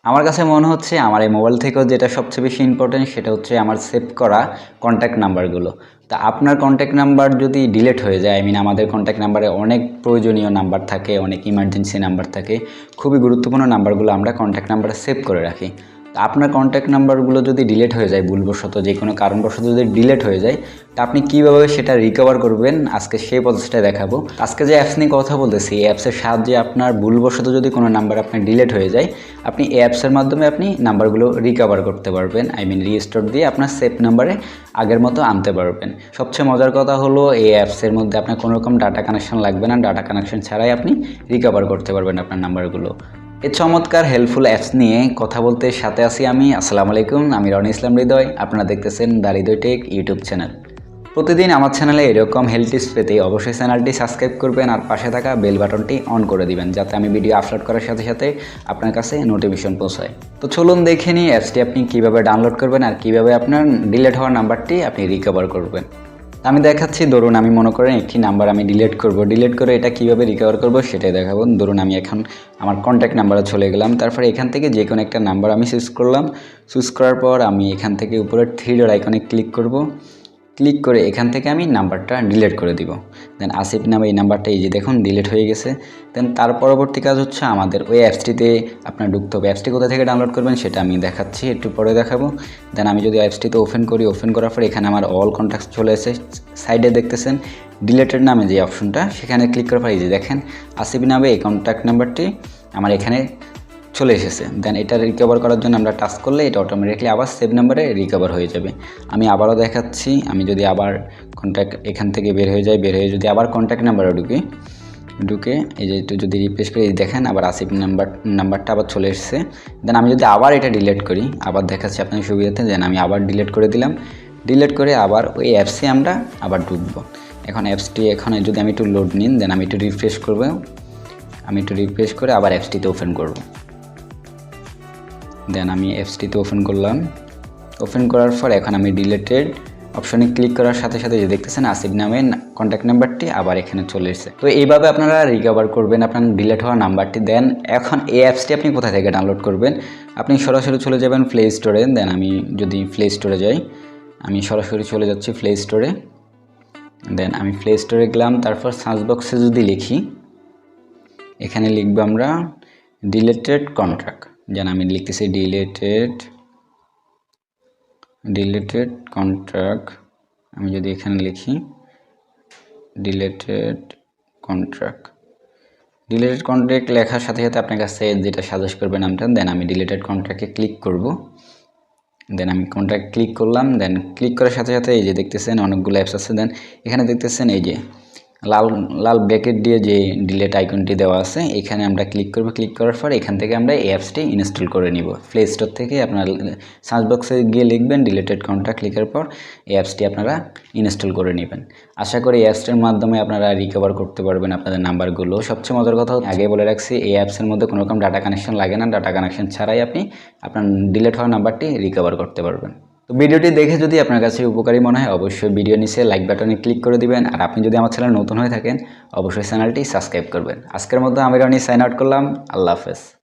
আমার কাছে মনে হচ্ছে আমার এই মোবাইল থেকেও যেটা সবচেয়ে বেশি ইম্পর্টেন্ট সেটা হচ্ছে আমার সেভ করা কন্ট্যাক্ট নাম্বারগুলো। তা আপনার কন্ট্যাক্ট নাম্বার যদি ডিলিট হয়ে যায়, আমাদের কন্ট্যাক্ট নাম্বারে অনেক প্রয়োজনীয় নাম্বার থাকে, অনেক ইমার্জেন্সি নাম্বার থাকে, খুবই গুরুত্বপূর্ণ নাম্বারগুলো আমরা কন্ট্যাক্ট নাম্বারে সেভ করে রাখি। তা আপনার কন্ট্যাক্ট নাম্বারগুলো যদি ডিলিট হয়ে যায় ভুলবশত, যে কোনো কারণবশত যদি ডিলিট হয়ে যায়, তা আপনি কীভাবে সেটা রিকভার করবেন আজকে সেই প্রসেসটা দেখাবো। আজকে যে অ্যাপস নিয়ে কথা বলতেছি, এই অ্যাপসের সাহায্যে আপনার ভুলবশত যদি কোনো নাম্বার আপনার ডিলিট হয়ে যায়, আপনি এই অ্যাপসের মাধ্যমে আপনি নাম্বারগুলো রিকভার করতে পারবেন, রিস্টোর দিয়ে আপনার সেভ নাম্বারে আগের মতো আনতে পারবেন। সবচেয়ে মজার কথা হলো এই অ্যাপসের মধ্যে আপনার কোনো রকম ডাটা কানেকশন লাগবে না, ডাটা কানেকশন ছাড়াই আপনি রিকভার করতে পারবেন আপনার নাম্বারগুলো। এই চমৎকার হেল্পফুল অ্যাপস নিয়ে কথা বলতে সাথে আছি আমি। আসসালামু আলাইকুম, আমি ইসলাম হৃদয়। আপনারা দেখতেছেন the Hridoy tech YouTube channel. প্রতিদিন আমার চ্যানেলে এরকম হেল্প টিপস পেতে অবশ্যই চ্যানেলটি সাবস্ক্রাইব করবেন আর পাশে থাকা বেল বাটনটি অন করে দিবেন, যাতে আমি ভিডিও আপলোড করার সাথে সাথে আপনার কাছে নোটিফিকেশন পৌঁছায়। তো চলুন দেখে নিই অ্যাপসটি আপনি কীভাবে ডাউনলোড করবেন আর কীভাবে আপনার ডিলিট হওয়া নাম্বারটি আপনি রিকভার করবেন। আমি দেখাচ্ছি। ধরুন আমি মনে করেন একটি নাম্বার আমি ডিলিট করে এটা কিভাবে রিকভার করব সেটাই দেখাবো। ধরুন আমি এখন আমার কন্ট্যাক্ট নাম্বারে চলে গেলাম, তারপরে এখান থেকে যে কোনো একটা নাম্বার আমি চুজ করলাম। চুজ করার পর আমি এখান থেকে উপরে থ্রি ডট আইকনে ক্লিক করব। ক্লিক করে এখান থেকে আমি নাম্বারটা ডিলিট করে দিব। দেন আসিফ নামে এই নাম্বারটা এই যে দেখুন ডিলিট হয়ে গেছে। দেন তার পরবর্তী কাজ হচ্ছে আমাদের ওই অ্যাপসটিতে আপনার ঢুকতে হবে। অ্যাপসটি কোথা থেকে ডাউনলোড করবেন সেটা আমি দেখাচ্ছি, একটু পরে দেখাবো। দেন আমি যদি অ্যাপসটিতে ওপেন করি, ওপেন করার পর এখানে আমার অল কন্ট্যাক্টস চলে এসে সাইডে দেখতেছেন ডিলিটেড নামে যে অপশনটা, সেখানে ক্লিক করার পর এই যে দেখেন আসিফ নামে এই কন্ট্যাক্ট নাম্বারটি আমার এখানে চলে এসেছে। দেন এটা রিকভার করার জন্য আমরা টাচ করলে এটা অটোমেটিকলি আবার সেভ নাম্বারে রিকভার হয়ে যাবে। আমি আবারও দেখাচ্ছি। আমি যদি আবার কন্ট্যাক্ট এখান থেকে বের হয়ে যদি আবার কন্ট্যাক্ট নাম্বারে ঢুকে এই যে একটু যদি রিফ্রেশ করি, দেখেন আবার আসিফ নাম্বারটা আবার চলে এসেছে। দেন আমি যদি আবার এটা ডিলিট করি, আবার দেখাচ্ছি আপনার সুবিধাতে। দেন আমি আবার ডিলিট করে দিলাম। ডিলিট করে আবার ওই অ্যাপসে আমরা আবার ঢুকবো। এখন অ্যাপসটি এখন যদি আমি একটু লোড নিন, দেন আমি একটু রিফ্রেশ করবো। আমি একটু রিফ্রেশ করে আবার অ্যাপসটিতে ওপেন করব। দেন আমি অ্যাপসটিতে ওপেন করলাম। ওপেন করার পর এখন আমি ডিলিটেড অপশনে ক্লিক করার সাথে সাথে যে দেখতেছেন আসিফ নামে কন্ট্যাক্ট নাম্বারটি আবার এখানে চলে এসেছে। তো এইভাবে আপনারা রিকভার করবেন আপনার ডিলিট হওয়া নাম্বারটি। দেন এখন এই অ্যাপসটি আপনি কোথা থেকে ডাউনলোড করবেন? আপনি সরাসরি চলে যাবেন প্লে স্টোরে। দেন আমি যদি প্লে স্টোরে যাই, আমি সরাসরি চলে যাচ্ছি প্লে স্টোরে। দেন আমি প্লে স্টোরে গেলাম। তারপর সার্চ বক্সে যদি লিখি, এখানে লিখবো আমরা ডিলিটেড কন্ট্যাক্ট। যেন আমি লিখতেছি ডিলিটেড কন্ট্যাক্ট। আমি যদি এখানে লিখি ডিলিটেড কন্ট্যাক্ট লেখার সাথে সাথে আপনার কাছে যেটা সাজেস্ট করবে নামটা, দেন আমি ডিলিটেড কন্ট্যাক্টে ক্লিক করব। দেন আমি কন্ট্যাক্ট ক্লিক করলাম। দেন ক্লিক করার সাথে সাথে এই যে দেখতেছেন অনেকগুলো অ্যাপস আছে। দেন এখানে দেখতেছেন এই যে লাল ব্র্যাকেট দিয়ে যে ডিলিট আইকনটি দেওয়া আছে, এখানে আমরা ক্লিক করব। ক্লিক করার পর এখান থেকে আমরা এই অ্যাপসটি ইনস্টল করে নিব। প্লে স্টোর থেকে আপনার সার্চ বক্সে গিয়ে লিখবেন ডিলিটেড কন্ট্যাক্ট, লিখার পর এই অ্যাপসটি আপনারা ইনস্টল করে নেবেন। আশা করি এই অ্যাপসটির মাধ্যমে আপনারা রিকভার করতে পারবেন আপনাদের নাম্বারগুলো। সবচেয়ে মজার কথা আগে বলে রাখছি, এই অ্যাপসের মধ্যে কোনো রকম ডাটা কানেকশন লাগে না। ডাটা কানেকশন ছাড়াই আপনি আপনার ডিলিট হওয়া নাম্বারটি রিকভার করতে পারবেন। তো ভিডিওটি দেখে যদি আপনার কাছে উপকারী মনে হয়, অবশ্যই ভিডিও নিচে লাইক বাটনে ক্লিক করে দিবেন। আর আপনি যদি আমার চ্যানেল নতুন হয়ে থাকেন, অবশ্যই চ্যানেলটি সাবস্ক্রাইব করবেন। আজকের মতো আমি সাইন আউট করলাম। আল্লাহ হাফেজ।